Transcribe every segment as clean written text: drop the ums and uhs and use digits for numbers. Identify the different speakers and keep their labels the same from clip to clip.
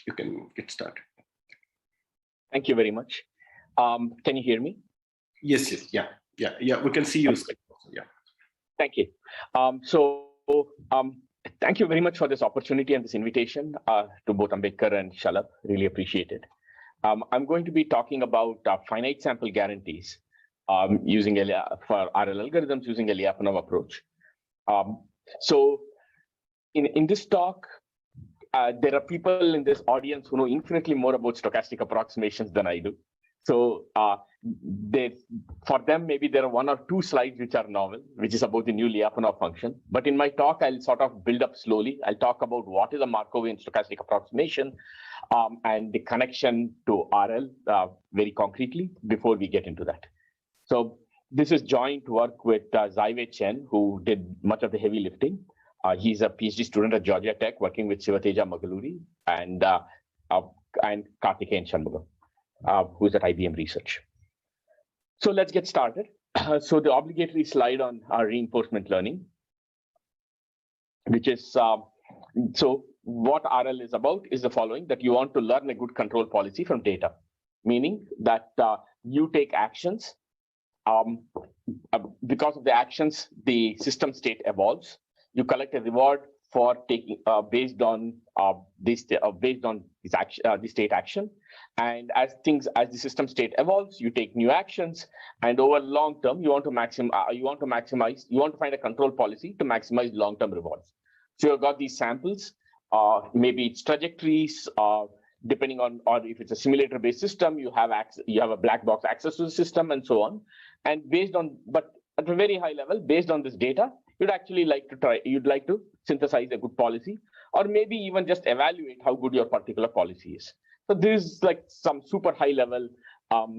Speaker 1: you can get started.
Speaker 2: Thank you very much. Can you hear me?
Speaker 1: Yes, yeah. We can see you. Yeah.
Speaker 2: Thank you. Thank you very much for this opportunity and this invitation to both Ambedkar and Shalabh. Really appreciate it. I'm going to be talking about finite sample guarantees using for RL algorithms using a Lyapunov approach. In this talk, there are people in this audience who know infinitely more about stochastic approximations than I do. So for them, maybe there are one or two slides which are novel, which is about the new Lyapunov function. But in my talk, I'll sort of build up slowly. I'll talk about what is a Markovian stochastic approximation and the connection to RL very concretely before we get into that. So this is joint work with Zaiwei Chen, who did much of the heavy lifting. He's a PhD student at Georgia Tech, working with Siva, Theja, Maguluri, and Karthikeyan Shanmugam, who's at IBM Research. So let's get started. So the obligatory slide on reinforcement learning, which is, so what RL is about is the following, that you want to learn a good control policy from data, meaning that you take actions. Because of the actions, the system state evolves. You collect a reward for taking based on this state action, and as the system state evolves, you take new actions, and over long term, you want to find a control policy to maximize long term rewards. So you've got these samples, maybe it's trajectories, depending on, or if it's a simulator based system, you have a black box access to the system and so on, and but at a very high level, based on this data, you'd like to synthesize a good policy, or maybe even just evaluate how good your particular policy is. So this is like some super high level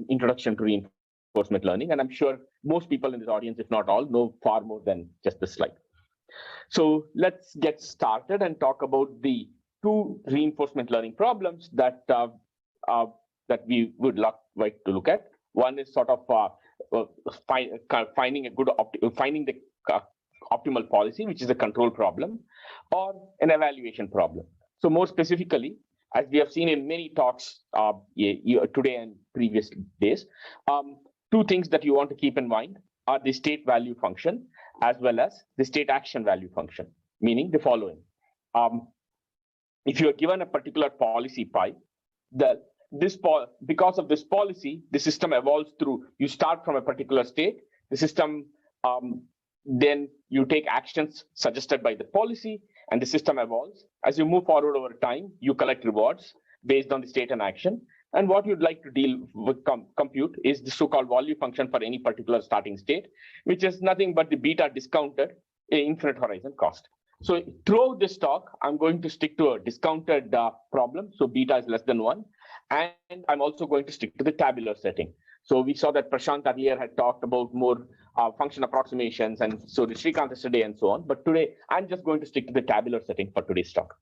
Speaker 2: introduction to reinforcement learning. And I'm sure most people in this audience, if not all, know far more than just this slide. So let's get started and talk about the two reinforcement learning problems that we would like to look at. One is sort of finding the optimal policy, which is a control problem, or an evaluation problem. So more specifically, as we have seen in many talks today and previous days, two things that you want to keep in mind are the state value function as well as the state action value function, meaning the following. If you are given a particular policy pi, because of this policy, the system evolves through, you start from a particular state, the system, then you take actions suggested by the policy, and the system evolves. As you move forward over time, you collect rewards based on the state and action. And what you'd like to deal with compute is the so-called value function for any particular starting state, which is nothing but the beta discounted infinite horizon cost. So throughout this talk, I'm going to stick to a discounted problem. So beta is less than 1. And I'm also going to stick to the tabular setting. So we saw that Prashant earlier had talked about more function approximations, and so did Srikanth yesterday and so on. But today, I'm just going to stick to the tabular setting for today's talk.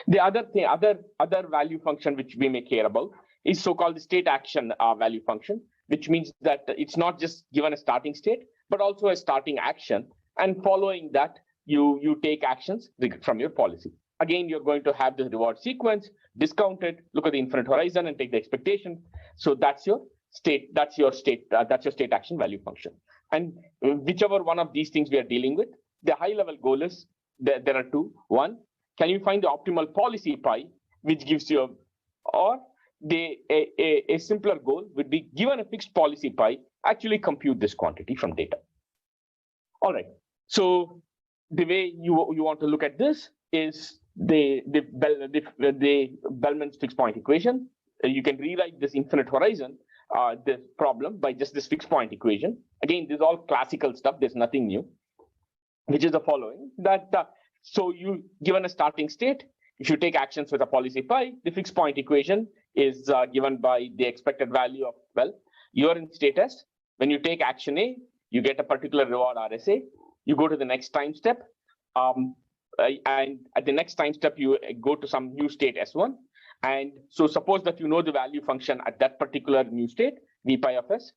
Speaker 2: The other value function which we may care about is so-called the state action value function, which means that it's not just given a starting state, but also a starting action. And following that, you take actions from your policy. Again, you're going to have the reward sequence discounted, look at the infinite horizon and take the expectation. So that's your state action value function. And whichever one of these things we are dealing with, the high level goal is there are two. One, can you find the optimal policy pi, which gives you, or a simpler goal would be, given a fixed policy pi, actually compute this quantity from data. All right. So the way you want to look at this is the Bellman's fixed point equation. You can rewrite this infinite horizon, this problem, by just this fixed point equation. Again, this is all classical stuff. There's nothing new, which is the following, that so you given a starting state, if you take actions with a policy pi, the fixed point equation is given by the expected value of, well, you're in state S. When you take action A, you get a particular reward RSA. You go to the next time step. And at the next time step, you go to some new state S1. And so suppose that you know the value function at that particular new state, V pi of S.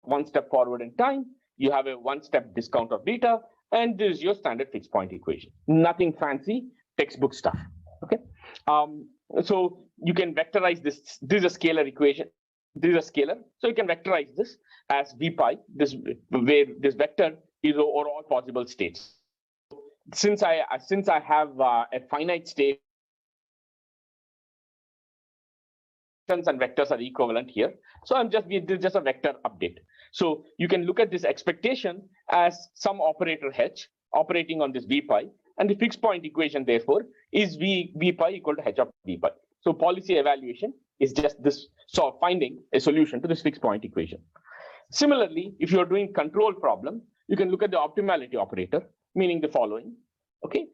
Speaker 2: One step forward in time, you have a one-step discount of beta, and this is your standard fixed point equation. Nothing fancy, textbook stuff. Okay. So you can vectorize this. This is a scalar equation. This is a scalar. So you can vectorize this as V pi, this where this vector is over all possible states. Since I have a finite state, and vectors are equivalent here. So this is just a vector update. So you can look at this expectation as some operator h operating on this V pi, and the fixed point equation therefore is V pi equal to h of V pi. So policy evaluation is just this, so finding a solution to this fixed point equation. Similarly, if you're doing control problem, you can look at the optimality operator, meaning the following. Okay,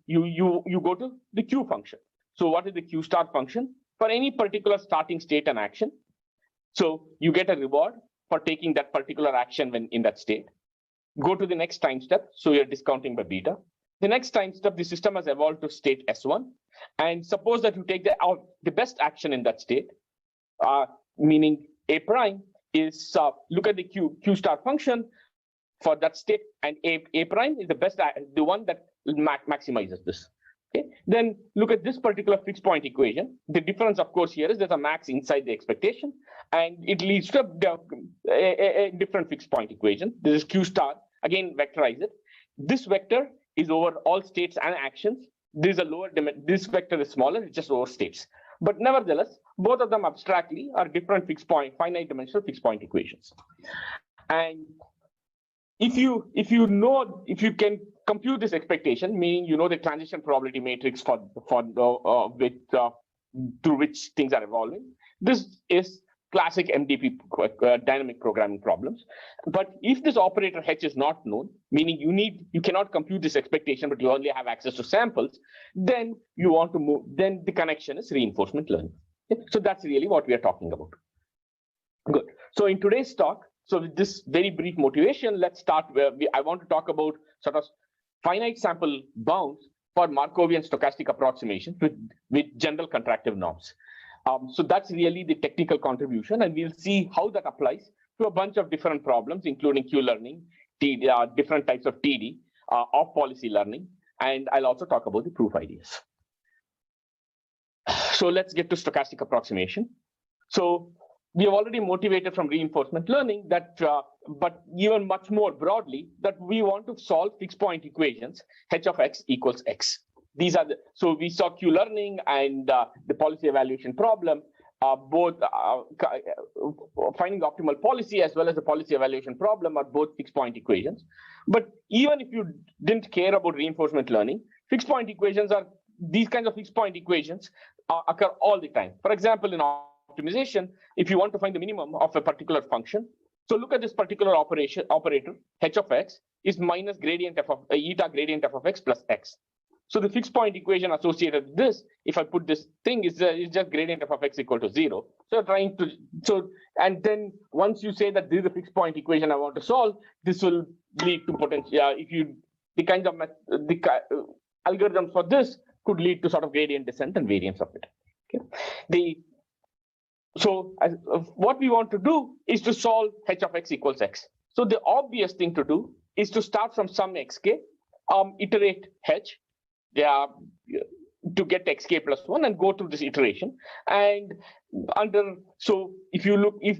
Speaker 2: you go to the Q function. So what is the Q start function? For any particular starting state and action. So you get a reward for taking that particular action when in that state. Go to the next time step. So you're discounting by beta. The next time step, the system has evolved to state S1. And suppose that you take the best action in that state, meaning A prime is look at the Q star function for that state, and A prime is the best, the one that maximizes this. Okay. Then look at this particular fixed point equation. The difference, of course, here is there's a max inside the expectation, and it leads to a different fixed point equation. This is Q star. Again, vectorize it. This vector is over all states and actions. This is a lower dimension. This vector is smaller. It's just over states. But nevertheless, both of them abstractly are different fixed point, finite dimensional fixed point equations. And if you can compute this expectation, meaning you know the transition probability matrix through which things are evolving, this is classic MDP dynamic programming problems. But if this operator H is not known, meaning you cannot compute this expectation, but you only have access to samples, then you want to move. Then the connection is reinforcement learning. Okay? So that's really what we are talking about. Good. So in today's talk, so with this very brief motivation, let's start where I want to talk about sort of finite sample bounds for Markovian stochastic approximation with general contractive norms. So that's really the technical contribution, and we'll see how that applies to a bunch of different problems, including Q-learning, different types of TD, off-policy learning, and I'll also talk about the proof ideas. So let's get to stochastic approximation. So we have already motivated from reinforcement learning that, but even much more broadly, that we want to solve fixed point equations, h of x equals x. These are so we saw Q-learning and the policy evaluation problem, both finding the optimal policy as well as the policy evaluation problem are both fixed point equations. But even if you didn't care about reinforcement learning, fixed point equations are these kinds of fixed point equations occur all the time. For example, in optimization, if you want to find the minimum of a particular function, so look at this particular operator, h of x is minus gradient f of eta gradient f of x plus x. So the fixed point equation associated with this, if I put this thing, is just gradient f of x equal to 0. So you're trying to, and then once you say that this is a fixed point equation I want to solve, this will lead to potential, the kinds of algorithms for this could lead to sort of gradient descent and variance of it. Okay. What we want to do is to solve h of x equals x. So the obvious thing to do is to start from some xk, iterate h, to get xk plus 1 and go through this iteration. And if you look, if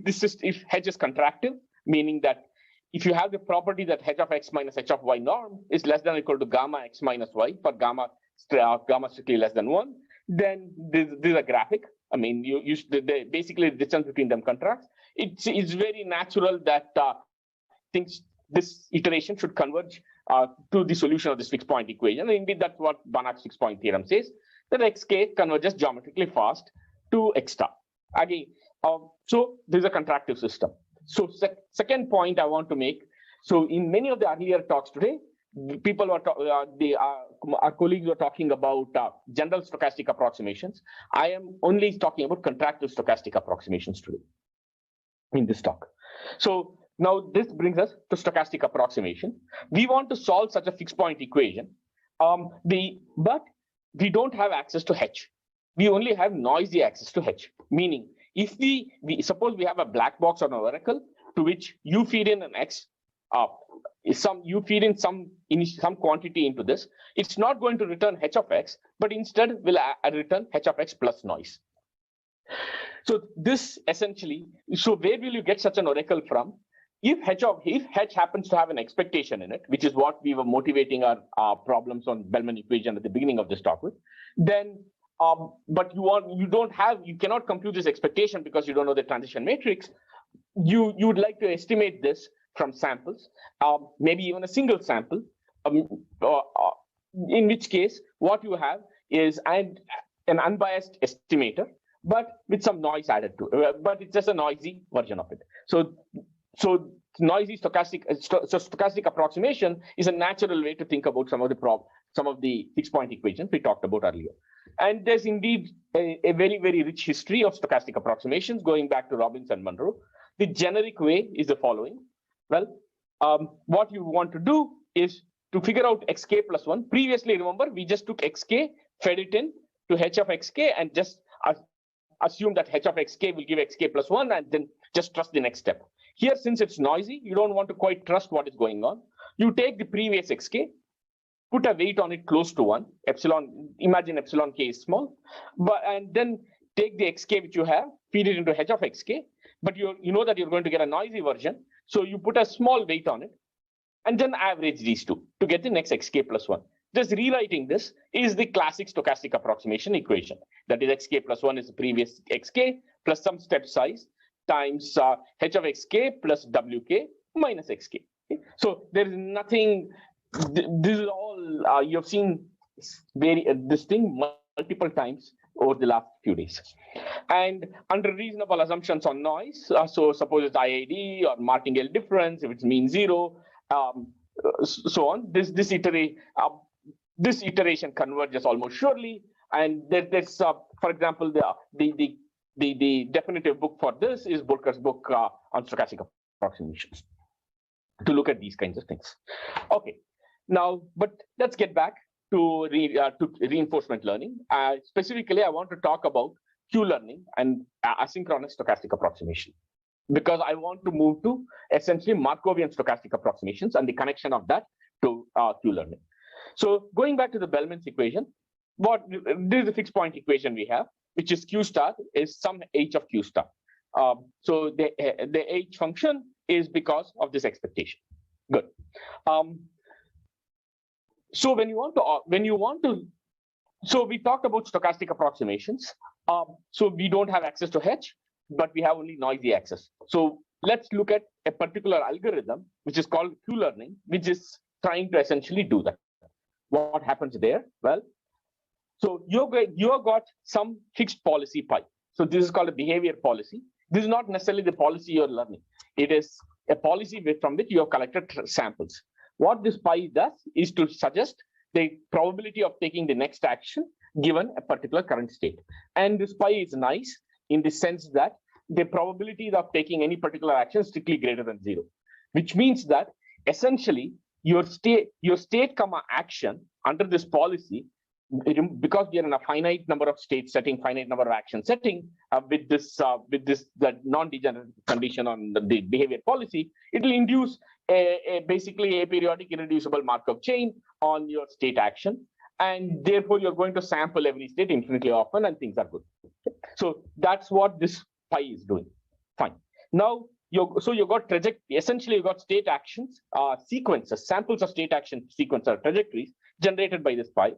Speaker 2: h is contractive, meaning that if you have the property that h of x minus h of y norm is less than or equal to gamma x minus y for gamma strictly less than 1, then this is a graphic. I mean, basically the distance between them contracts. It's very natural that this iteration should converge to the solution of this fixed point equation. And indeed, that's what Banach's fixed point theorem says, that xk converges geometrically fast to x star. Again, so there's a contractive system. So second point I want to make. So in many of the earlier talks today, people were our colleagues were talking about general stochastic approximations. I am only talking about contractive stochastic approximations today in this talk. So now this brings us to stochastic approximation. We want to solve such a fixed point equation, but we don't have access to h. We only have noisy access to h. Meaning, if we suppose we have a black box or an oracle to which you feed in an x, you feed in some quantity into this, it's not going to return h of x, but instead will return h of x plus noise. So this essentially, so where will you get such an oracle from? If h happens to have an expectation in it, which is what we were motivating our problems on Bellman equation at the beginning of this talk with, then but you cannot compute this expectation because you don't know the transition matrix. You would like to estimate this from samples, maybe even a single sample, in which case what you have is an unbiased estimator, but with some noise added to it, but it's just a noisy version of it. So noisy stochastic approximation is a natural way to think about some of the fixed point equations we talked about earlier. And there's indeed a very, very rich history of stochastic approximations going back to Robbins and Monroe. The generic way is the following. Well, what you want to do is to figure out xk plus 1. Previously, remember, we just took xk, fed it in to h of xk, and just assume that h of xk will give xk plus 1, and then just trust the next step. Here, since it's noisy, you don't want to quite trust what is going on. You take the previous xk, put a weight on it close to 1, imagine epsilon k is small, and then take the xk which you have, feed it into h of xk, but you know that you're going to get a noisy version, so you put a small weight on it, and then average these two to get the next xk plus 1. Just rewriting this is the classic stochastic approximation equation. That is xk plus 1 is the previous xk plus some step size times h of xk plus wk minus xk. Okay? So there is nothing, this is all, you have seen this thing multiple times over the last few days. And under reasonable assumptions on noise, so suppose it's IID or martingale difference, if it's mean 0, so on, this iteration converges almost surely. And there's for example, the definitive book for this is Burker's book on stochastic approximations to look at these kinds of things. Okay, now, but let's get back to reinforcement learning. Specifically, I want to talk about Q-learning and asynchronous stochastic approximation, because I want to move to essentially Markovian stochastic approximations and the connection of that to Q-learning. So going back to the Bellman's equation, this is the fixed point equation we have, which is Q star is some h of Q star. So the h function is because of this expectation. Good. So when you want to, so we talked about stochastic approximations. So we don't have access to h, but we have only noisy access. So let's look at a particular algorithm, which is called Q-learning, which is trying to essentially do that. What happens there? Well, so you have got some fixed policy pi. So this is called a behavior policy. This is not necessarily the policy you're learning. It is a policy from which you have collected samples. What this pi does is to suggest the probability of taking the next action given a particular current state. And this pi is nice in the sense that the probability of taking any particular action is strictly greater than 0, which means that essentially your state comma action under this policy, because we are in a finite number of state setting, finite number of action setting, with the non-degenerate condition on the behavior policy, it will induce basically a periodic irreducible Markov chain on your state action, and therefore you're going to sample every state infinitely often, and things are good. So that's what this pi is doing. Fine. Now you got trajectory. Essentially, you got state actions, sequences, samples of state action sequence or trajectories generated by this pi.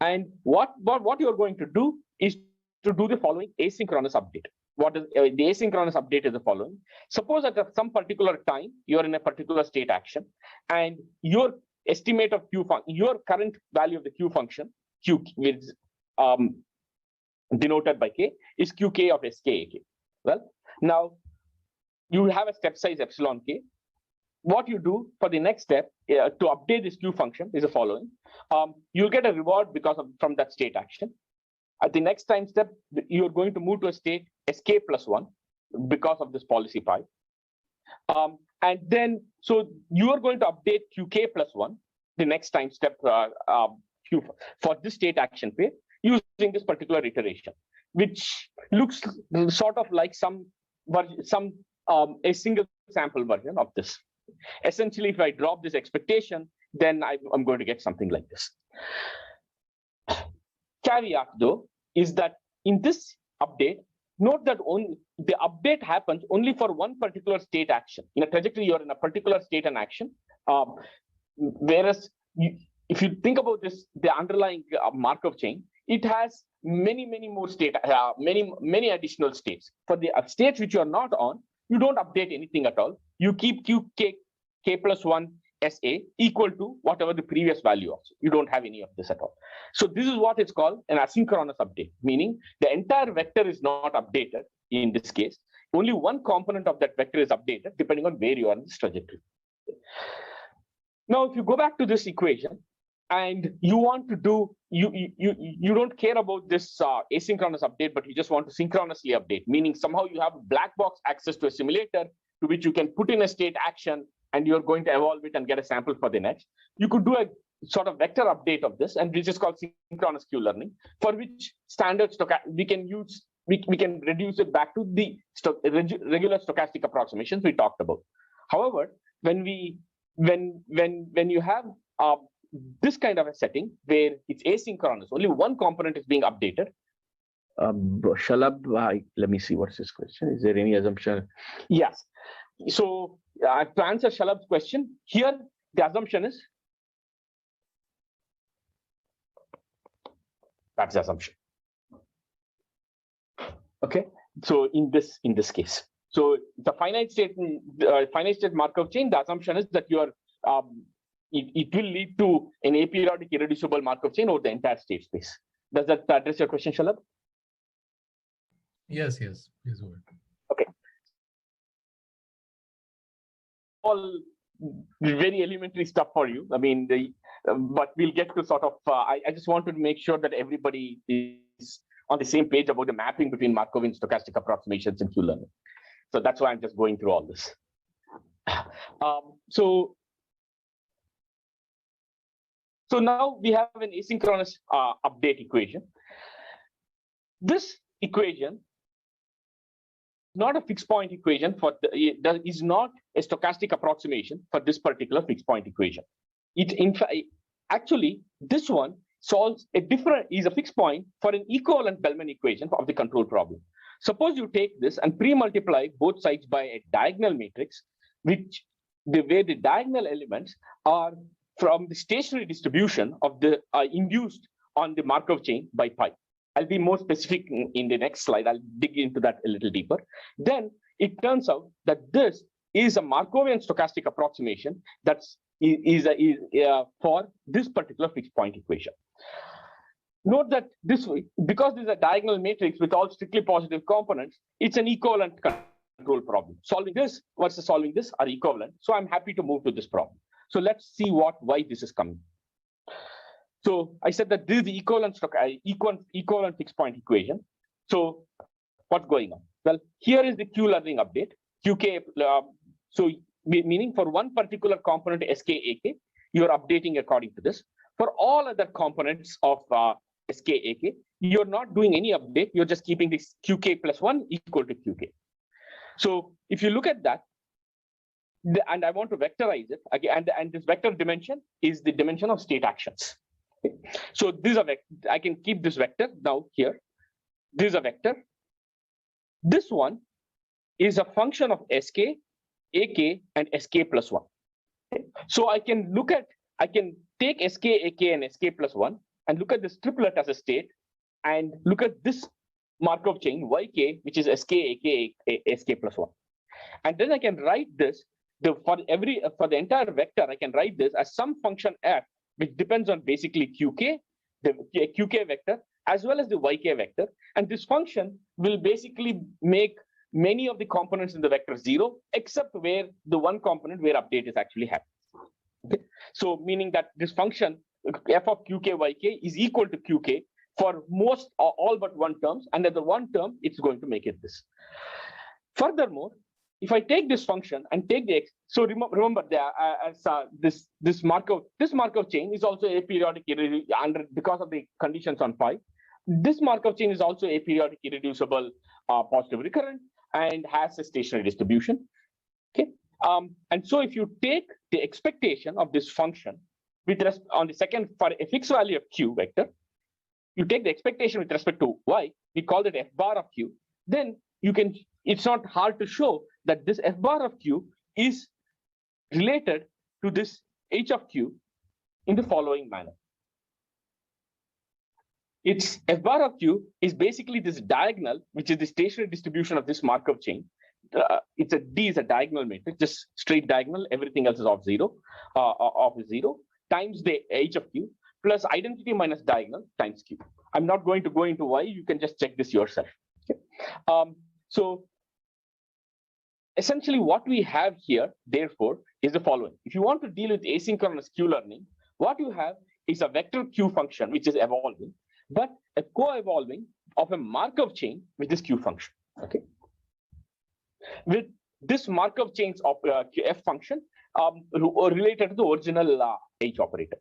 Speaker 2: And what you're going to do is to do the following asynchronous update. What is the asynchronous update is the following. Suppose at some particular time, you're in a particular state action, and your estimate of Q function, your current value of the Q function, Q is denoted by K, is Qk of Skak. Well, now you have a step size epsilon K. What you do for the next step to update this Q function is the following. You'll get a reward from that state action. At the next time step, you're going to move to a state Sk plus 1 because of this policy pi. And then, so you are going to update Qk plus 1, the next time step Q for this state action pair using this particular iteration, which looks sort of like a single sample version of this. Essentially, if I drop this expectation, then I'm going to get something like this. Caveat, though, is that in this update, note that only the update happens only for one particular state action. In a trajectory, you're in a particular state and action. Whereas if you think about this, the underlying Markov chain, it has many more state, many additional states. For the states which you are not on, you don't update anything at all. You keep k plus 1 SA equal to whatever the previous value of. You don't have any of this at all. So this is what is called an asynchronous update, meaning the entire vector is not updated in this case. Only one component of that vector is updated depending on where you are in this trajectory. Now, if you go back to this equation and you want to do, you don't care about this asynchronous update, but you just want to synchronously update, meaning somehow you have black box access to a simulator to which you can put in a state action and you're going to evolve it and get a sample for the next. You could do a sort of vector update of this, and which is called synchronous Q learning, for which standard we can use, we can reduce it back to the regular stochastic approximations we talked about. However, when you have this kind of a setting where it's asynchronous, only one component is being updated. Shalab, let me see, what's this question? Is there any assumption? Yes. So to answer Shalab's question, here the assumption is, that's the assumption. Okay. So in this case, so the finite state Markov chain, the assumption is that you are it will lead to an aperiodic irreducible Markov chain over the entire state space. Does that address your question, Shalab?
Speaker 3: Yes, please go ahead.
Speaker 2: Okay. All very elementary stuff for you. I mean, but we'll get to sort of, I just wanted to make sure that everybody is on the same page about the mapping between Markovian stochastic approximations and Q learning. So that's why I'm just going through all this. So now we have an asynchronous update equation. This equation, not a fixed point equation is not a stochastic approximation for this particular fixed point equation. It in fact actually this one solves is a fixed point for an equivalent BELLMAN equation of the control problem. Suppose you take this and pre-multiply both sides by a diagonal matrix, where the diagonal elements are from the stationary distribution of the induced on the Markov chain by pi. I'll be more specific in the next slide. I'll dig into that a little deeper. Then it turns out that this is a Markovian stochastic approximation that is for this particular fixed point equation. Note that because this is a diagonal matrix with all strictly positive components, it's an equivalent control problem. Solving this versus solving this are equivalent. So I'm happy to move to this problem. So let's see why this is coming. So I said that this is the equivalent fixed point equation. So what's going on? Well, here is the Q learning update. QK, so meaning for one particular component SKAK, you're updating according to this. For all other components of SKAK, you're not doing any update. You're just keeping this QK plus 1 equal to QK. So if you look at that, and I want to vectorize it again, and this vector dimension is the dimension of state actions. Okay. So this is a vector. I can keep this vector now here. This is a vector. This one is a function of SK, AK, and SK plus 1. Okay. So I can take SK, AK, and SK plus 1 and look at this triplet as a state and look at this Markov chain YK, which is SK, AK, SK plus 1. And then I can write this for the entire vector. I can write this as some function f, which depends on basically QK, the QK vector, as well as the YK vector. And this function will basically make many of the components in the vector 0, except where the one component where update is actually happening. Okay. So meaning that this function f of QK YK is equal to QK for most or all but one terms, and at the one term, it's going to make it this. Furthermore, if I take this function and take the x, so remember this Markov chain is also aperiodic because of the conditions on pi. This Markov chain is also aperiodic irreducible positive recurrent and has a stationary distribution. Okay, And so if you take the expectation of this function with on the second for a fixed value of q vector, you take the expectation with respect to y, we call it f bar of q, then you can, it's not hard to show that this f bar of q is related to this h of q in the following manner. Its f bar of q is basically this diagonal, which is the stationary distribution of this Markov chain. It's a D is a diagonal matrix, just straight diagonal. Everything else is of zero, times the h of q plus identity minus diagonal times q. I'm not going to go into why. You can just check this yourself. Okay? So essentially, what we have here, therefore, is the following. If you want to deal with asynchronous q-learning, what you have is a vector q function which is evolving, but a co-evolving of a Markov chain with this q function. Okay. With this Markov chains of f function related to the original h operator.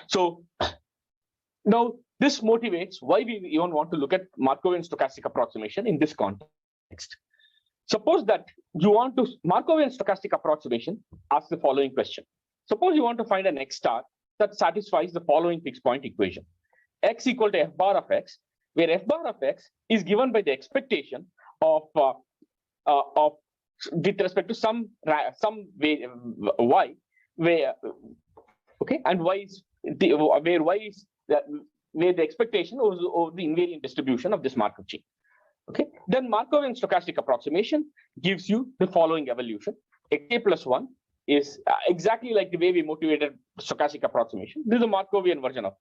Speaker 2: So now this motivates why we even want to look at Markovian stochastic approximation in this context. Suppose that you want to Markovian stochastic approximation asks the following question. Suppose you want to find an x star that satisfies the following fixed point equation. X equal to f bar of x, where f bar of x is given by the expectation of with respect to some way y, where okay, and y is where y is where the expectation of the invariant distribution of this Markov chain. Okay, then Markovian stochastic approximation gives you the following evolution. Xk plus 1 is exactly like the way we motivated stochastic approximation. This is a Markovian version of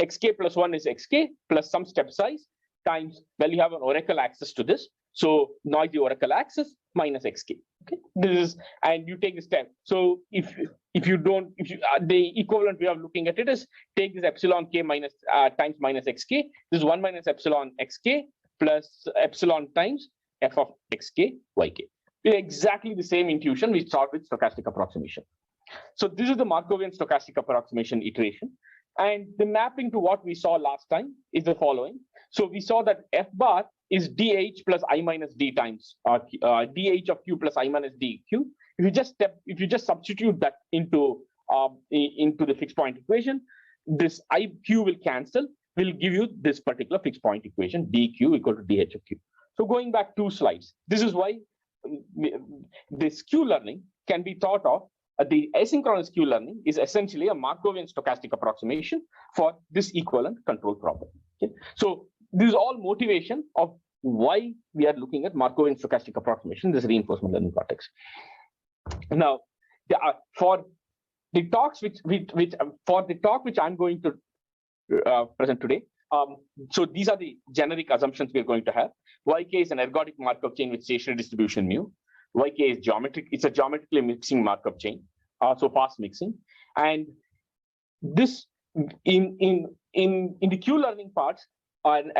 Speaker 2: xk plus 1 is xk plus some step size times, well, you have an oracle access to this. So noisy oracle access minus xk. Okay, this is, and you take the step. So if you the equivalent way of looking at it is take this epsilon k minus times minus xk. This is 1 minus epsilon xk plus epsilon times f of xk yk. Exactly the same intuition we saw with stochastic approximation. So this is the Markovian stochastic approximation iteration. And the mapping to what we saw last time is the following. So we saw that f bar is dh plus I minus d times dh of q plus I minus dq. If you just substitute that into the fixed point equation, this iq will cancel, will give you this particular fixed point equation dq equal to dh of q. So going back 2 slides, this is why this q learning can be thought of. The asynchronous q learning is essentially a Markovian stochastic approximation for this equivalent control problem. Okay? So this is all motivation of why we are looking at Markovian stochastic approximation, this reinforcement learning cortex. Now, for the talks which I'm going to present today, so these are the generic assumptions we're going to have. Yk is an ergodic Markov chain with stationary distribution mu. Yk is geometric. It's a geometrically mixing Markov chain, so fast mixing. And this in the Q learning parts, and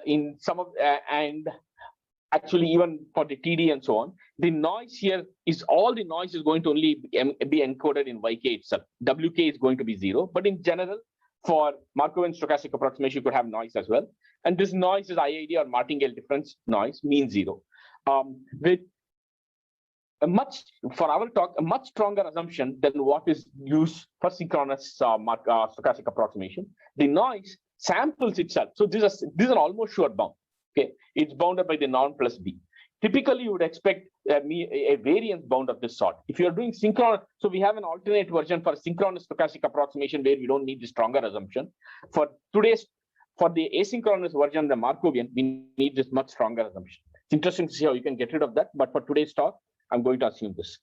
Speaker 2: in some of and actually even for the TD and so on, the noise here is all the noise is going to only be encoded in Yk itself. Wk is going to be 0, but in general, for Markovian stochastic approximation, you could have noise as well. And this noise is IID or martingale difference noise, mean 0. With a much stronger assumption than what is used for synchronous stochastic approximation. The noise samples itself. So these are almost sure bound. Okay, it's bounded by the norm plus b. Typically, you would expect a variance bound of this sort. If you are doing synchronous, so we have an alternate version for synchronous stochastic approximation where we don't need the stronger assumption. For the asynchronous version, the Markovian, we need this much stronger assumption. It's interesting to see how you can get rid of that, but for today's talk, I'm going to assume this.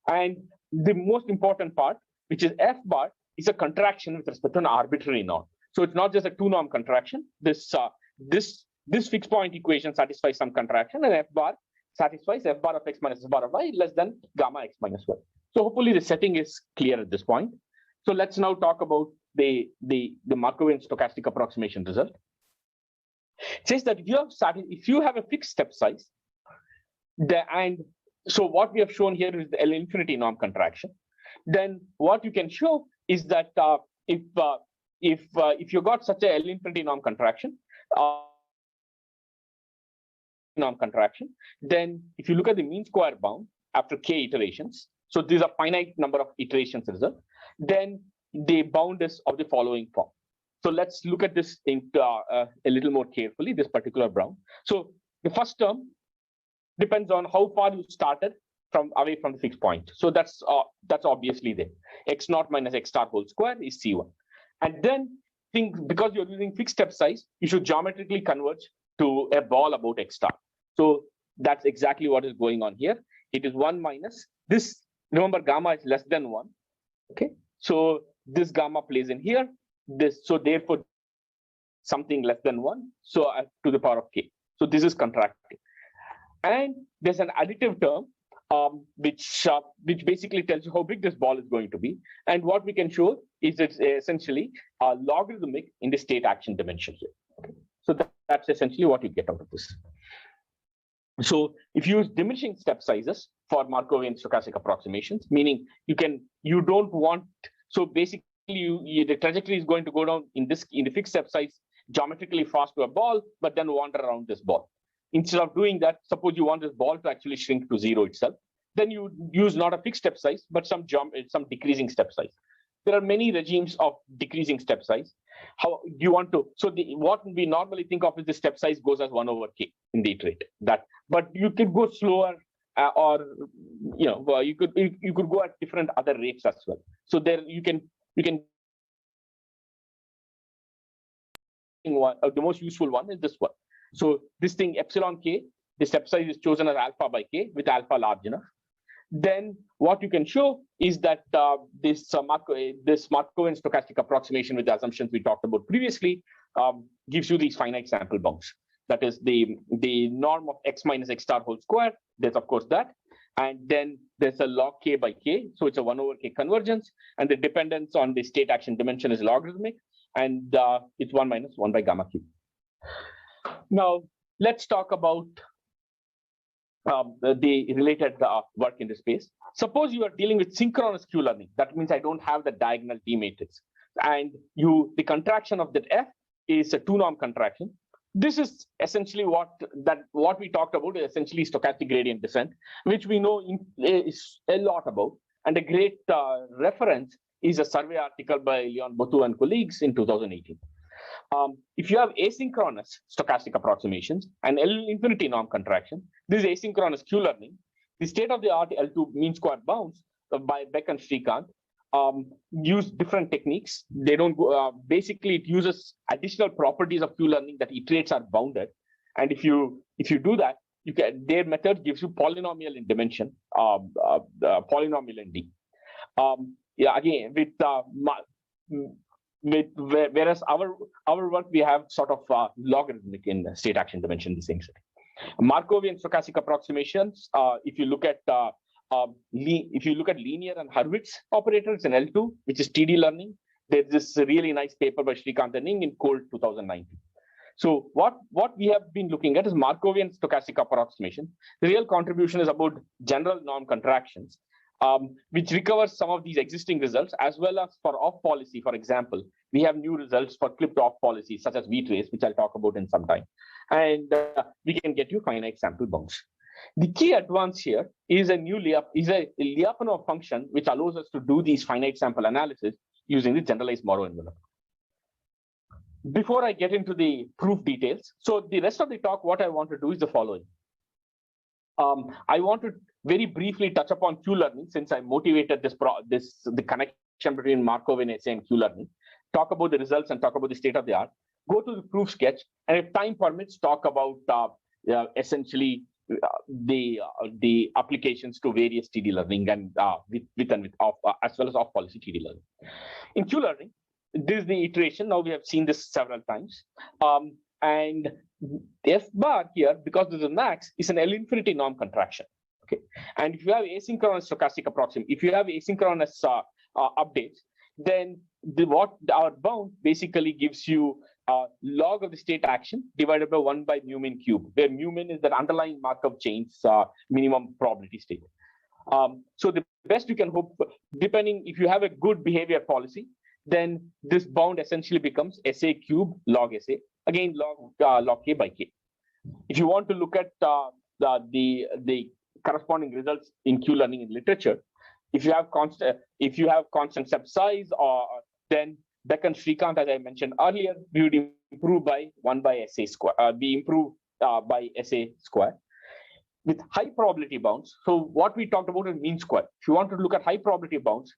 Speaker 2: And the most important part, which is f bar, is a contraction with respect to an arbitrary norm. So it's not just a 2-norm contraction. This fixed point equation satisfies some contraction, and f bar satisfies f bar of x minus f bar of y less than gamma x minus y. So hopefully the setting is clear at this point. So let's now talk about the Markovian stochastic approximation result. It says that if you have a fixed step size, and so what we have shown here is the L infinity norm contraction, then what you can show is that if you got such a L infinity norm contraction, norm contraction, then if you look at the mean square bound after k iterations, so these are finite number of iterations result, then the bound is of the following form. So let's look at this in, a little more carefully, this particular bound. So the first term depends on how far you started from away from the fixed point. So that's obviously there. X0 minus x star whole square is C1. And then because you're using fixed step size, you should geometrically converge to a ball about x star. So that's exactly what is going on here. It is 1 minus this. Remember, gamma is less than 1. Okay. So this gamma plays in here. So therefore, something less than 1. So to the power of k. So this is contracting. And there's an additive term which basically tells you how big this ball is going to be. And what we can show is it's essentially logarithmic in the state action dimension here. Okay. So that's essentially what you get out of this. So if you use diminishing step sizes for Markovian stochastic approximations, meaning you don't want, so basically the trajectory is going to go down in the fixed step size geometrically fast to a ball, but then wander around this ball. Instead of doing that, suppose you want this ball to actually shrink to 0 itself, then you use not a fixed step size, but some decreasing step size. There are many regimes of decreasing step size. How do you want to? So what we normally think of is the step size goes as 1 over k in the iterate. But you could go slower, or you could go at different other rates as well. So there you can the most useful one is this one. So this thing epsilon k, the step size is chosen as alpha by k with alpha large enough. Then what you can show is that this Markovian stochastic approximation with the assumptions we talked about previously gives you these finite sample bounds. That is the norm of x minus x star whole square. There's of course that. And then there's a log k by k. So it's a 1 over k convergence. And the dependence on the state action dimension is logarithmic. And it's 1 minus 1 by gamma cube. Now, let's talk about the related work in this space. Suppose you are dealing with synchronous Q-learning. That means I don't have the diagonal D matrix. And the contraction of that F is a 2-norm contraction. This is essentially what we talked about, is essentially stochastic gradient descent, which we know is a lot about. And a great reference is a survey article by Leon Botu and colleagues in 2018. If you have asynchronous stochastic approximations and L-infinity norm contraction, this is asynchronous Q-learning. The state-of-the-art L2 mean square bounds by Beck and Srikanth use different techniques. They don't go, basically it uses additional properties of Q-learning that iterates are bounded. And if you do that, their method gives you polynomial in dimension, polynomial in D. Again, whereas our work, we have sort of logarithmic in state action dimension, the same setting. Markovian stochastic approximations, if you look at linear and Hurwitz operators in L2, which is TD learning, there's this really nice paper by Srikanth and Ning in Cold 2019. So what we have been looking at is Markovian stochastic approximation. The real contribution is about general norm contractions, which recovers some of these existing results, as well as for off policy. For example, we have new results for clipped off policies, such as V-trace, which I'll talk about in some time. And we can get you finite sample bounds. The key advance here is a Lyapunov function, which allows us to do these finite sample analysis using the generalized Moreau envelope. Before I get into the proof details, so the rest of the talk, what I want to do is the following. I want to very briefly touch upon Q-learning, since I motivated the connection between Markovian essay and Q-learning. Talk about the results and talk about the state of the art. Go to the proof sketch, and if time permits, talk about essentially the applications to various TD learning and with off, as well as off policy TD learning. In Q-learning, this is the iteration. Now we have seen this several times. And F bar here, because this is max, is an L-infinity norm contraction. Okay, and if you have asynchronous stochastic approximation, if you have asynchronous updates, then our bound basically gives you log of the state action divided by 1 by mu min cube, where mu min is that underlying Markov chain's minimum probability state. So the best you can hope, depending if you have a good behavior policy, then this bound essentially becomes SA cube log SA, again log k by k. If If you want to look at the corresponding results in Q-learning in literature, if you have constant step size, then Beck and Srikanth, as I mentioned earlier, we would improve by 1 by SA square. We improve by SA square with high probability bounds. So what we talked about is mean square. If you want to look at high probability bounds,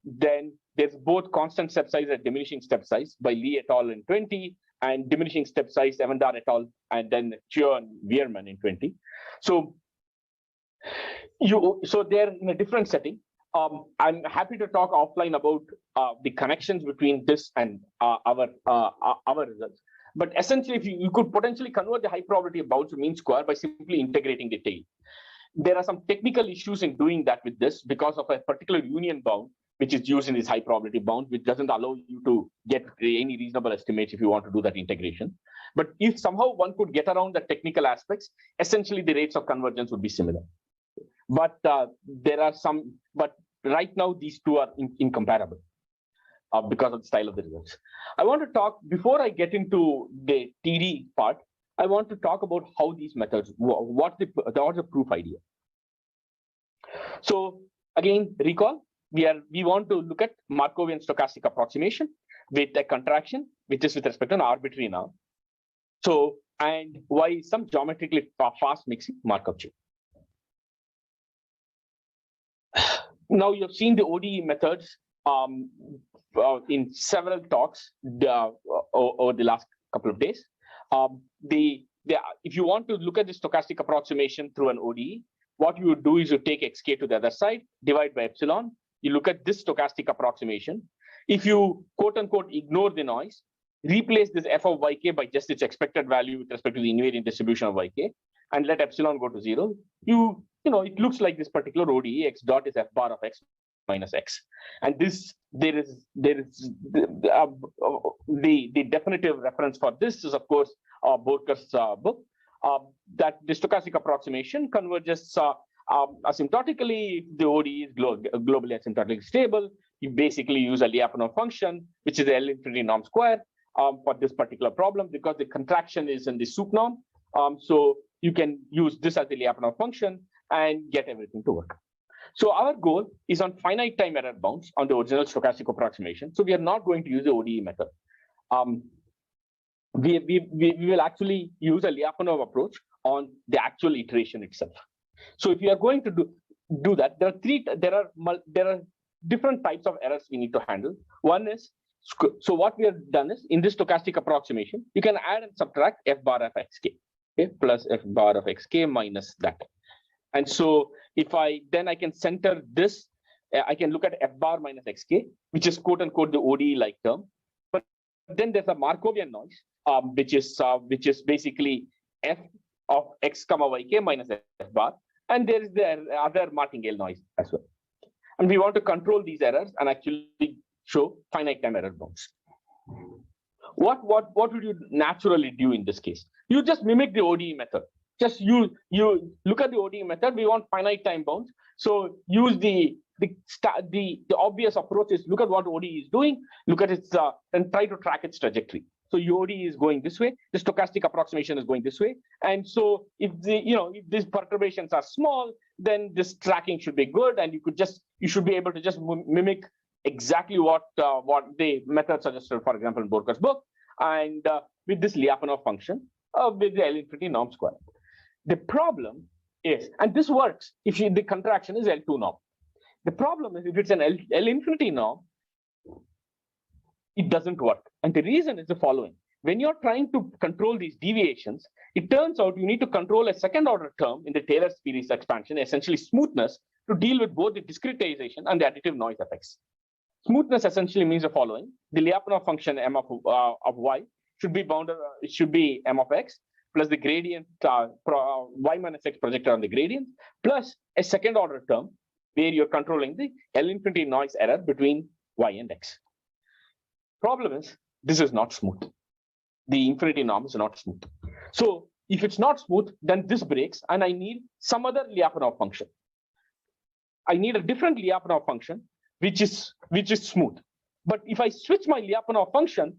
Speaker 2: then there's both constant step size and diminishing step size by Lee et al. In 20, and diminishing step size, Evandar et al., and then Chio and Weiermann in 20. So they're in a different setting. I'm happy to talk offline about the connections between this and our results. But essentially, if you could potentially convert the high probability of bounds to mean square by simply integrating the tail. There are some technical issues in doing that with this because of a particular union bound, which is used in this high probability bound, which doesn't allow you to get any reasonable estimates if you want to do that integration. But if somehow one could get around the technical aspects, essentially the rates of convergence would be similar. But there are some, but right now these two are incomparable because of the style of the results. I want to talk, before I get into the TD part, I want to talk about how these methods, what's the proof idea. So again, recall, we want to look at Markovian stochastic approximation with a contraction, which is with respect to an arbitrary norm. So, and why some geometrically fast mixing Markov chain. Now you've seen the ODE methods in several talks over the last couple of days. If you want to look at the stochastic approximation through an ODE, what you would do is you take xk to the other side, divide by epsilon. You look at this stochastic approximation. If you quote unquote ignore the noise, replace this f of yk by just its expected value with respect to the invariant distribution of yk, and let epsilon go to 0, it looks like this particular ODE x dot is f bar of x minus x. And this, there is the definitive reference for this is of course Borker's book, that the stochastic approximation converges asymptotically if the ODE is globally asymptotically stable. You basically use a Lyapunov function, which is the L infinity norm square for this particular problem because the contraction is in the soup norm. So you can use this as the Lyapunov function and get everything to work. So our goal is on finite time error bounds on the original stochastic approximation. So we are not going to use the ODE method. We will actually use a Lyapunov approach on the actual iteration itself. So if you are going to do that, there are different types of errors we need to handle. One is, so what we have done is in this stochastic approximation, you can add and subtract f bar of xk, okay, plus f bar of xk minus that. And so if I can center this, I can look at f bar minus xk, which is quote unquote the ODE like term. But then there's a Markovian noise, which is basically f of x comma yk minus f bar. And there is the other martingale noise as well. And we want to control these errors and actually show finite time error bounds. What would you naturally do in this case? You just mimic the ODE method. Just you look at the ODE method. We want finite time bounds. So use the obvious approach is look at what ODE is doing, look at its and try to track its trajectory. So ODE is going this way, the stochastic approximation is going this way, and so if if these perturbations are small, then this tracking should be good, and you should be able to just mimic exactly what the method suggested, for example, in Borker's book, and with this Lyapunov function with the L infinity norm square. The problem is, and this works if the contraction is L2 norm. The problem is if it's an L infinity norm, it doesn't work. And the reason is the following. When you're trying to control these deviations, it turns out you need to control a second order term in the Taylor series expansion, essentially smoothness, to deal with both the discretization and the additive noise effects. Smoothness essentially means the following. The Lyapunov function m of y should be bounded, it should be m of x plus the gradient y minus x projected on the gradient plus a second order term where you're controlling the L infinity noise error between y and x. Problem is, this is not smooth. The infinity norm is not smooth. So if it's not smooth, then this breaks and I need some other Lyapunov function. I need a different Lyapunov function, which is smooth. But if I switch my Lyapunov function,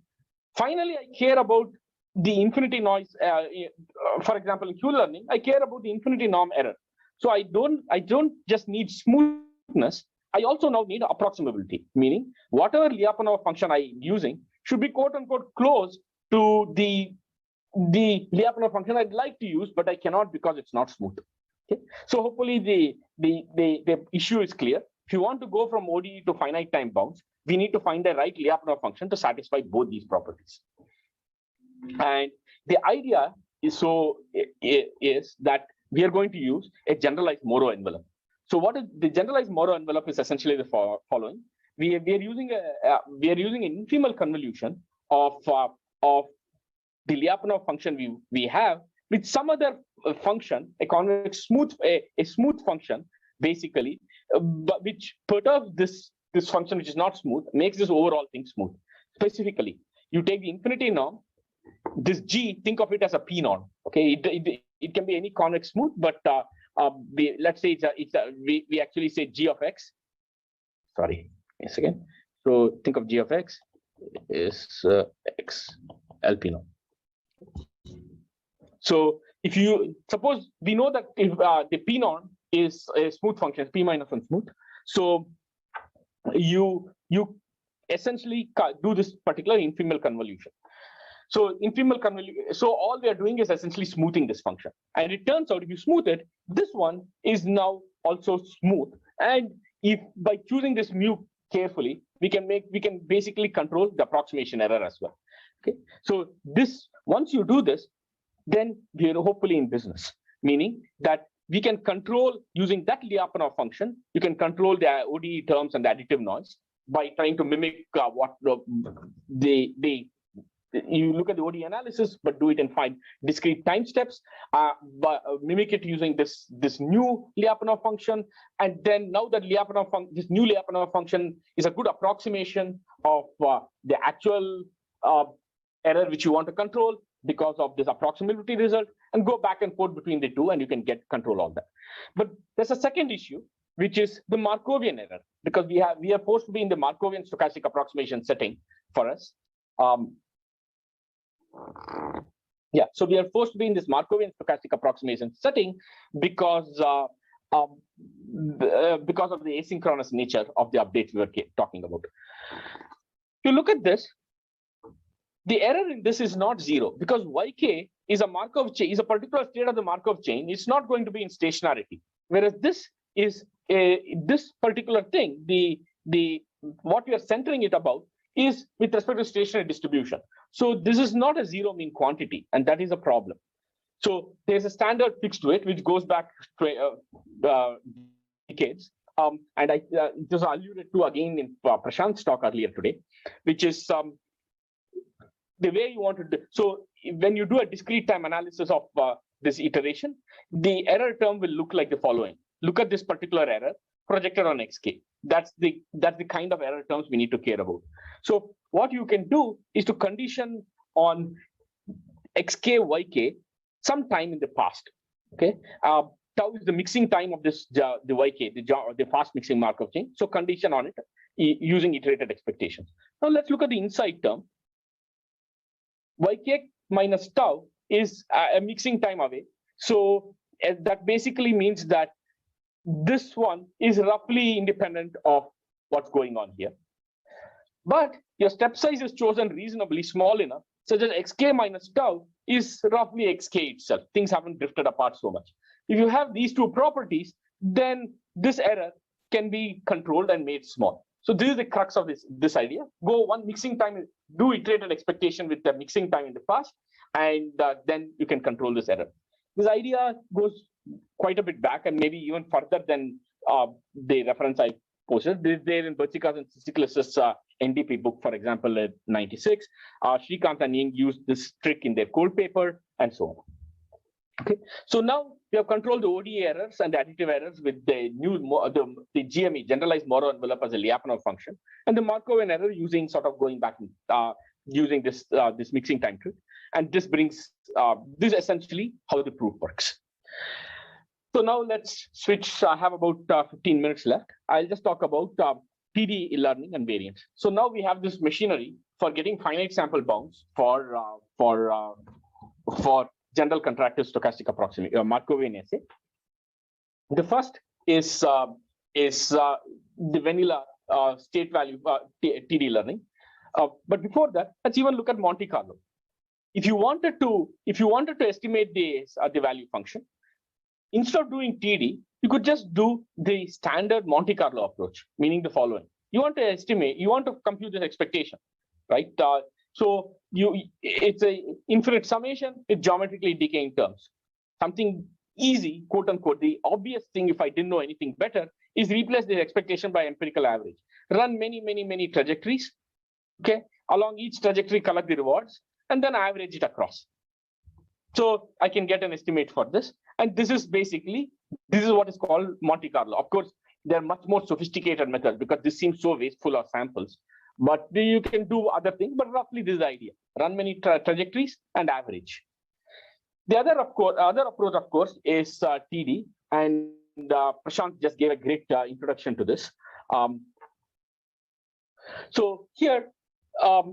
Speaker 2: finally I care about the infinity noise, for example, in Q learning, I care about the infinity norm error. So I don't just need smoothness. I also now need approximability, meaning whatever Lyapunov function I'm using should be quote unquote close to the Lyapunov function I'd like to use, but I cannot because it's not smooth. Okay, so hopefully the issue is clear. If you want to go from ODE to finite time bounds, we need to find the right Lyapunov function to satisfy both these properties. And the idea is that we are going to use a generalized Moreau envelope. So what is the generalized Moreau envelope is essentially the following. We are using an informal convolution of the Lyapunov function we have with some other function, a convex a smooth function, basically, but which perturbs this function which is not smooth, makes this overall thing smooth. Specifically, you take the infinity norm, this G, think of it as a P norm. Okay, it can be any convex smooth, but let's say we actually say G of X. Sorry, a second. So think of G of X is X LP norm. So if you suppose we know that if the P norm is a smooth function, P minus one smooth. So you essentially do this particular informal convolution. So informal convolution. So all we are doing is essentially smoothing this function. And it turns out if you smooth it, this one is now also smooth. And if by choosing this mu carefully, we can basically control the approximation error as well. Okay. So once you do this, then we are hopefully in business, meaning that we can control using that Lyapunov function. You can control the ODE terms and the additive noise by trying to mimic what you look at the ODE analysis, but do it in 5 discrete time steps. But mimic it using this new Lyapunov function, and then now that this new Lyapunov function is a good approximation of the actual error which you want to control because of this approximability result, and go back and forth between the two, and you can control all that. But there's a second issue, which is the Markovian error, because we are forced to be in the Markovian stochastic approximation setting for us. So we are forced to be in this Markovian stochastic approximation setting because of the asynchronous nature of the updates we were talking about. If you look at this, the error in this is not 0 because YK is a Markov chain, is a particular state of the Markov chain. It's not going to be in stationarity. Whereas this is this particular thing, what we are centering it about is with respect to stationary distribution. So this is not a zero mean quantity, and that is a problem. So there's a standard fix to it, which goes back to decades. And I just alluded to again in Prashant's talk earlier today, which is the way you want to do. So when you do a discrete time analysis of this iteration, the error term will look like the following. Look at this particular error projected on xk. That's the kind of error terms we need to care about. So what you can do is to condition on xk, yk sometime in the past. Okay, tau is the mixing time of this the yk, the fast mixing Markov chain. So condition on it using iterated expectations. Now let's look at the inside term. Yk minus tau is a mixing time away. So that basically means that this one is roughly independent of what's going on here. But your step size is chosen reasonably small enough such that xk minus tau is roughly xk itself. Things haven't drifted apart so much. If you have these two properties, then this error can be controlled and made small. So this is the crux of this idea. Go one mixing time, do iterated expectation with the mixing time in the past, and then you can control this error. This idea goes quite a bit back and maybe even further than the reference I posted. This is there in Bertsika's and Tsitsiklis's NDP book, for example, at 96. Shrikant and Ying used this trick in their cold paper and so on. Okay, so now we have controlled the ODE errors and the additive errors with the new the GME, generalized Moreau envelope, as a Lyapunov function, and the Markovian error using sort of going back using this this mixing time trick, and this brings this is essentially how the proof works. So now let's switch. I have about 15 minutes left. I'll just talk about TD learning and variance. So now we have this machinery for getting finite sample bounds for general contractive stochastic approximation, Markovian essay. The first is the vanilla state value TD learning. But before that, let's even look at Monte Carlo. If you wanted to estimate the value function, instead of doing TD, you could just do the standard Monte Carlo approach, meaning the following: you want to compute this expectation, right? So it's a infinite summation with geometrically decaying terms. Something easy, quote unquote. The obvious thing, if I didn't know anything better, is replace the expectation by empirical average. Run many trajectories. Okay, along each trajectory, collect the rewards, and then average it across. So I can get an estimate for this. And this is what is called Monte Carlo. Of course, there are much more sophisticated methods because this seems so wasteful of samples. But you can do other things, but roughly this is the idea. Run many trajectories and average. The other approach, of course, is TD. And Prashant just gave a great introduction to this. So here,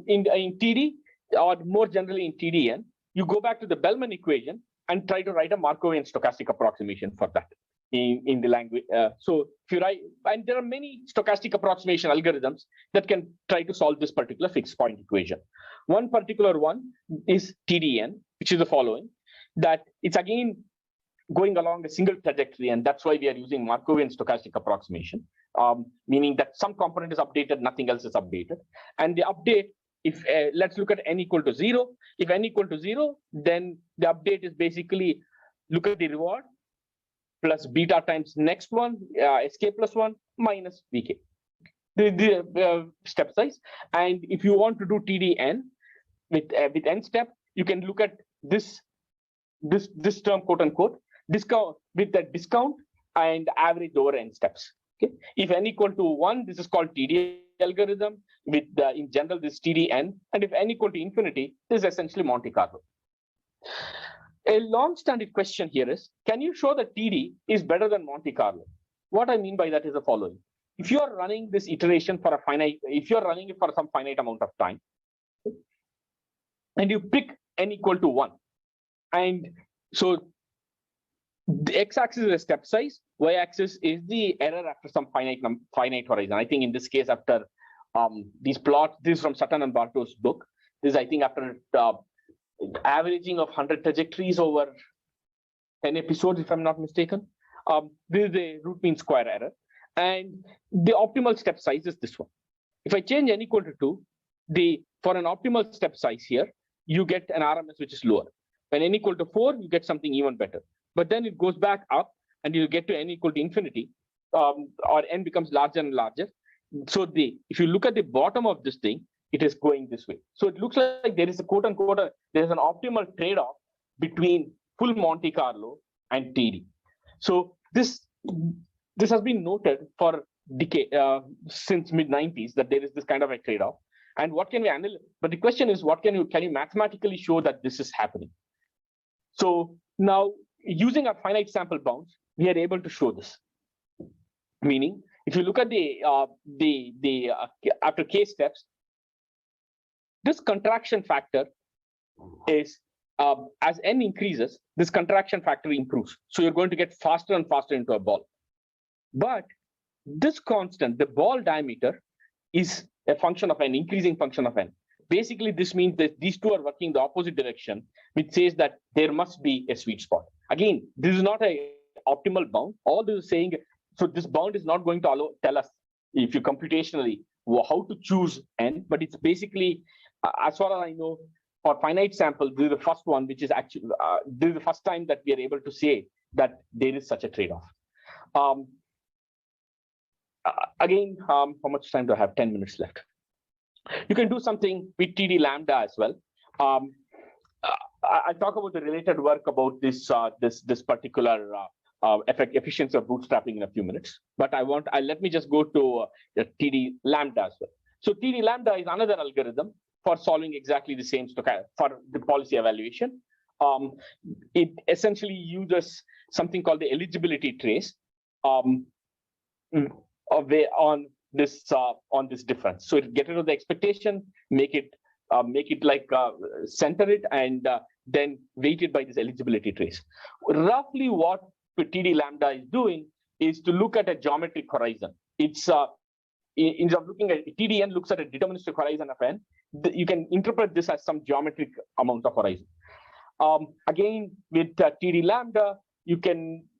Speaker 2: in TD, or more generally in TDN, you go back to the BELLMAN equation and try to write a Markovian stochastic approximation for that in the language. So if you write, and there are many stochastic approximation algorithms that can try to solve this particular fixed point equation. One particular one is TDN, which is the following: that it's again going along a single trajectory, and that's why we are using Markovian stochastic approximation, meaning that some component is updated, nothing else is updated. And the update, if let's look at n equal to 0. If n equal to 0, then the update is basically look at the reward plus beta times next one, sk plus 1 minus vk, the step size. And if you want to do TDN with n step, you can look at this term, quote unquote, discount with the discount and average over n steps. Okay, if n equal to 1, this is called TD algorithm. With in general, this TDN, and if n equal to infinity, this is essentially Monte Carlo. A long-standing question here is: can you show that TD is better than Monte Carlo? What I mean by that is the following: if you are running this iteration for if you are running it for some finite amount of time, and you pick n equal to 1, and so the x-axis is a step size, y-axis is the error after some finite horizon. I think in this case, after these plots, this is from Sutton and Bartow's book. This is, I think, after averaging of 100 trajectories over 10 episodes, if I'm not mistaken. This is the root mean square error. And the optimal step size is this one. If I change n equal to 2, for an optimal step size here, you get an RMS which is lower. When n equal to 4, you get something even better. But then it goes back up, and you get to n equal to infinity, or n becomes larger and larger. So if you look at the bottom of this thing, it is going this way. So it looks like there is a quote unquote, there is an optimal trade-off between full Monte Carlo and TD. So this has been noted for decade since mid-90s that there is this kind of a trade-off. And what can we analyze? But the question is, can you mathematically show that this is happening? So now, using our finite sample bounds, we are able to show this. Meaning, if you look at after k steps, this contraction factor is as n increases, this contraction factor improves. So you're going to get faster and faster into a ball. But this constant, the ball diameter, is a function of n, increasing function of n. Basically, this means that these two are working the opposite direction, which says that there must be a sweet spot. Again, this is not an optimal bound. All this is saying, so this bound is not going to tell us, if you computationally, how to choose n, but it's basically, as far as I know, for finite sample, this is the first one, which is actually, this is the first time that we are able to say that there is such a trade-off. Again, how much time do I have? 10 minutes left. You can do something with TD lambda as well. I'll talk about the related work about this particular efficiency of bootstrapping in a few minutes. But let me just go to TD lambda as well. So TD lambda is another algorithm for solving exactly the same for the policy evaluation. It essentially uses something called the eligibility trace on this difference. So get rid of the expectation, make it like center it, and then weight it by this eligibility trace. Roughly what TD lambda is doing is to look at a geometric horizon. It's instead of looking at TDN looks at a deterministic horizon of n. You can interpret this as some geometric amount of horizon. Again, with TD lambda,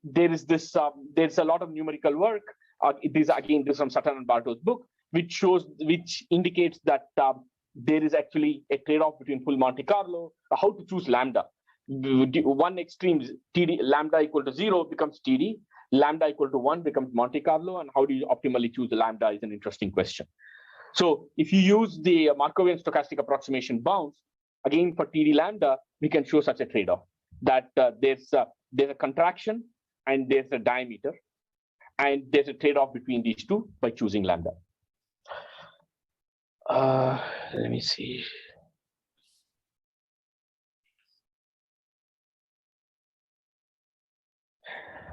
Speaker 2: there's a lot of numerical work. This is from Sutton and Bartow's book, which indicates that there is actually a trade-off between full Monte Carlo, how to choose lambda. One extreme is TD lambda equal to 0 becomes TD, lambda equal to 1 becomes Monte Carlo, and how do you optimally choose the lambda is an interesting question. So if you use the Markovian stochastic approximation bounds, again for TD lambda, we can show such a trade-off that there's a contraction and there's a diameter, and there's a trade-off between these two by choosing lambda. Let me see.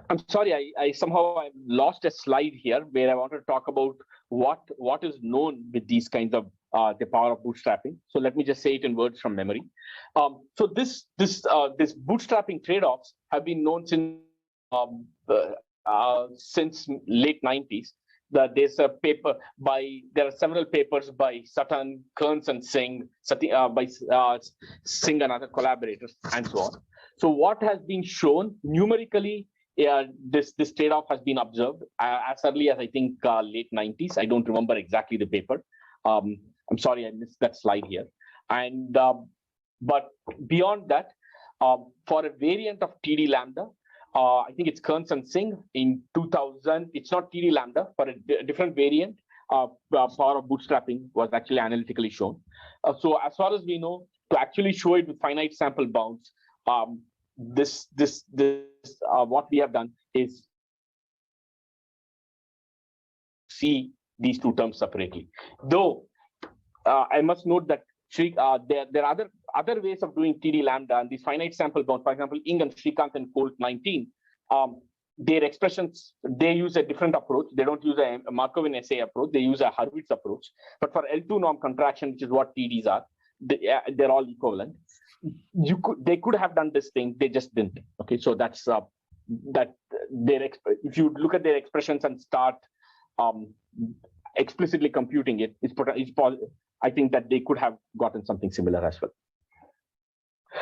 Speaker 2: I'm sorry, I somehow lost a slide here where I want to talk about what is known with these kinds of the power of bootstrapping. So let me just say it in words from memory. So this bootstrapping trade-offs have been known since late 90s. There's a paper there are several papers by Sutton, Kearns, and Singh, by Singh and other collaborators, and so on. So what has been shown numerically, this trade-off has been observed as early as I think late 90s. I don't remember exactly the paper. I'm sorry, I missed that slide here. And but beyond that, for a variant of TD lambda, I think it's Kearns and Singh in 2000. It's not TD lambda, for a different variant. Power of bootstrapping was actually analytically shown. So as far as we know, to actually show it with finite sample bounds, what we have done is see these two terms separately. Though I must note that there are other ways of doing TD lambda and these finite sample bounds. For example, Ing and Srikanth and Colt 19, their expressions, they use a different approach. They don't use a Markovian SA approach. They use a Hurwitz approach. But for L2 norm contraction, which is what TDs are, they're all equivalent. They could have done this thing, they just didn't. Okay, so that's if you look at their expressions and start explicitly computing it, I think that they could have gotten something similar as well.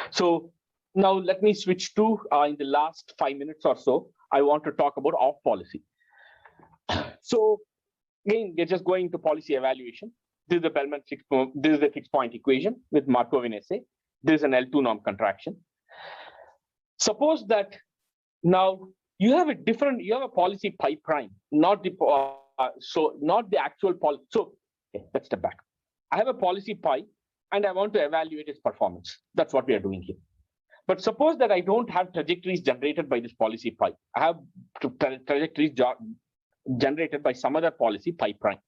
Speaker 2: So now let me switch to in the last 5 minutes or so, I want to talk about off policy. So again, we're just going to policy evaluation. This is the BELLMAN this is the fixed point equation with Markovian SA. This is an L2 norm contraction. Suppose that now you have a policy pi prime, not the not the actual policy. So okay, let's step back. I have a policy pi and I want to evaluate its performance. That's what we are doing here. But suppose that I don't have trajectories generated by this policy pi. I have trajectories generated by some other policy pi prime.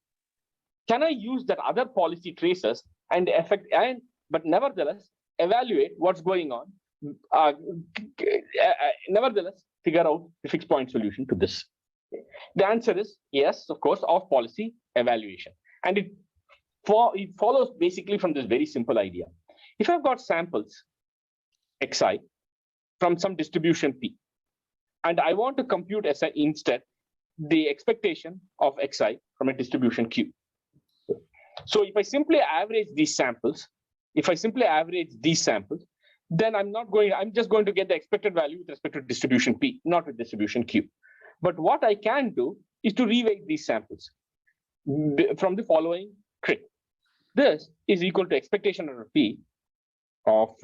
Speaker 2: Can I use that other policy traces but nevertheless evaluate what's going on? Nevertheless, figure out the fixed point solution to this. The answer is yes, of course, off policy evaluation. And it follows basically from this very simple idea. If I've got samples xi from some distribution P, and I want to compute instead the expectation of xi from a distribution Q. So if I simply average these samples, then I'm just going to get the expected value with respect to distribution P, not with distribution Q. But what I can do is to reweight these samples from the following trick. This is equal to expectation under P of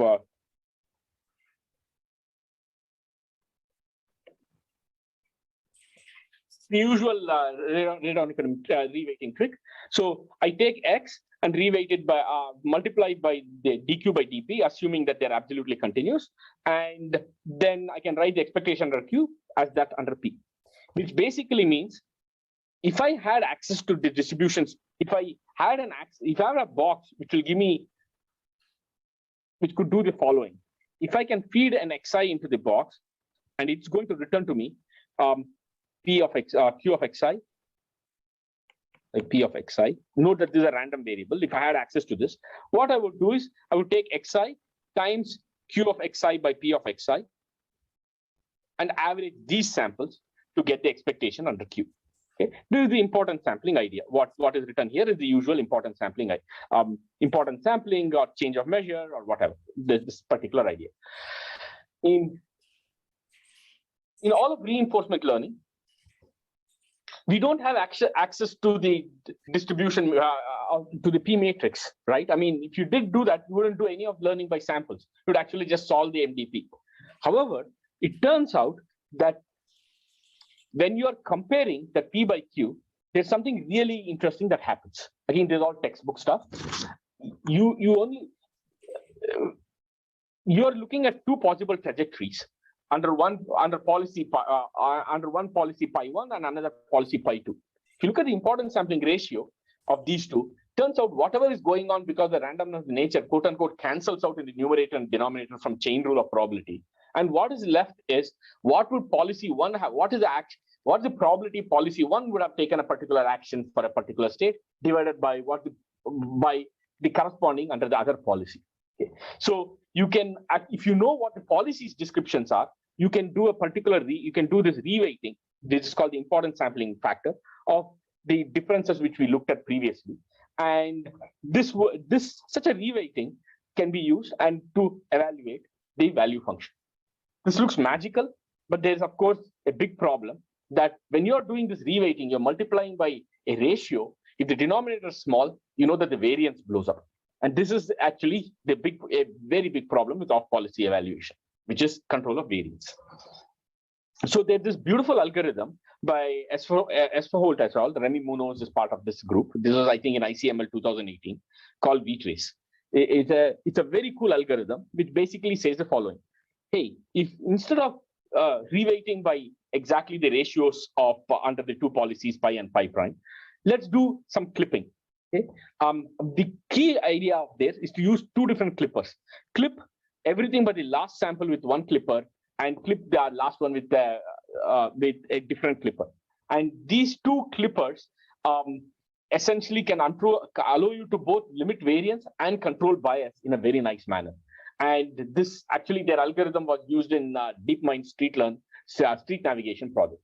Speaker 2: the usual reweighting trick. So I take X and reweight it by multiplied by the dq by dp, assuming that they're absolutely continuous, and then I can write the expectation under Q as that under P, which basically means if I had access to the distributions, if I have a box which will give me, which could do the following. If I can feed an xi into the box, and it's going to return to me Q of xi. like P of xi. Note that this is a random variable. If I had access to this, what I would do is I would take xi times Q of xi by P of xi and average these samples to get the expectation under Q. Okay, this is the importance sampling idea. What is written here is the usual importance sampling, importance sampling or change of measure or whatever. This particular idea. In all of reinforcement learning, we don't have access to the distribution to the P matrix, right? I mean, if you did do that, you wouldn't do any of learning by samples. You would actually just solve the MDP. However, it turns out that when you are comparing the P by Q, there's something really interesting that happens. Again, there's all textbook stuff. You're looking at two possible trajectories under one policy pi 1 and another policy pi 2. If you look at the importance sampling ratio of these two, turns out whatever is going on because the randomness of nature, quote unquote, cancels out in the numerator and denominator from chain rule of probability. And what is left is what would policy 1 have? What is the probability policy 1 would have taken a particular action for a particular state divided by by the corresponding under the other policy. Okay. So you can, if you know what the policy's descriptions are, you can do you can do this reweighting. This is called the importance sampling factor of the differences which we looked at previously. And such a reweighting can be used and to evaluate the value function. This looks magical, but there's of course a big problem that when you're doing this reweighting, you're multiplying by a ratio. If the denominator is small, you know that the variance blows up. And this is actually a very big problem with off-policy evaluation, which is control of variance. So there's this beautiful algorithm by Esferholt et al. Remy Munoz is part of this group. This was, I think, in ICML 2018, called V-trace. It's a very cool algorithm, which basically says the following. Hey, if instead of reweighting by exactly the ratios of under the two policies, pi and pi prime, let's do some clipping. Okay. The key idea of this is to use two different clippers. Clip everything but the last sample with one clipper and clip the last one with a different clipper. And these two clippers essentially can allow you to both limit variance and control bias in a very nice manner. And this actually, their algorithm was used in DeepMind street navigation project.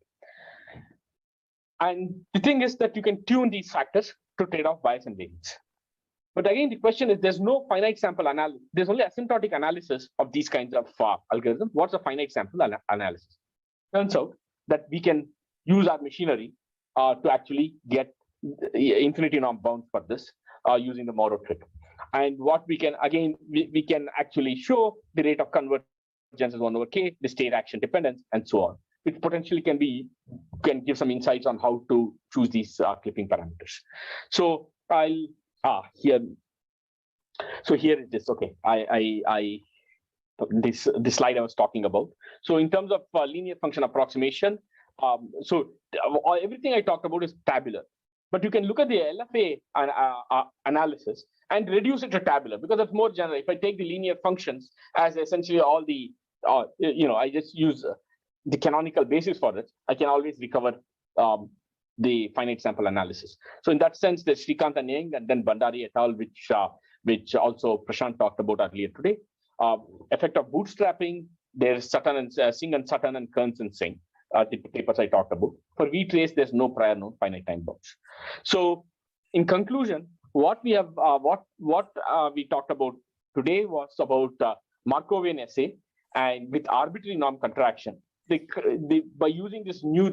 Speaker 2: And the thing is that you can tune these factors to trade off bias and variance. But again, the question is, there's no finite sample analysis. There's only asymptotic analysis of these kinds of algorithms. What's a finite sample analysis? Turns out that we can use our machinery to actually get infinity norm bounds for this using the Moreau trick. And what we can, again, we can actually show the rate of convergence is 1 over k, the state action dependence, and so on, which potentially can give some insights on how to choose these clipping parameters. So here is this. Okay, this slide I was talking about. So in terms of linear function approximation, everything I talked about is tabular, but you can look at the LFA analysis and reduce it to tabular because it's more general. If I take the linear functions as essentially all the, I just use the canonical basis for it, I can always recover the finite sample analysis. So in that sense, there's Srikanth and Yang and then Bandari et al., which also Prashant talked about earlier today. Effect of bootstrapping, there's Sutton and Singh and Sutton and Kearns and Singh, the papers I talked about. For V-trace, there's no prior known finite time bounds. So in conclusion, what we talked about today was about Markovian essay, and with arbitrary norm contraction, by using this new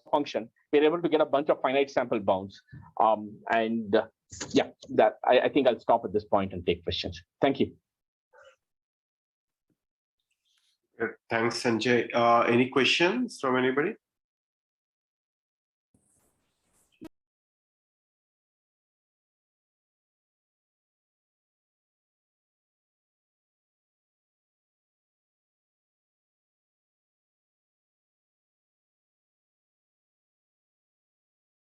Speaker 2: function, we're able to get a bunch of finite sample bounds. That I think I'll stop at this point and take questions. Thank you.
Speaker 1: Thanks, Sanjay. Any questions from anybody?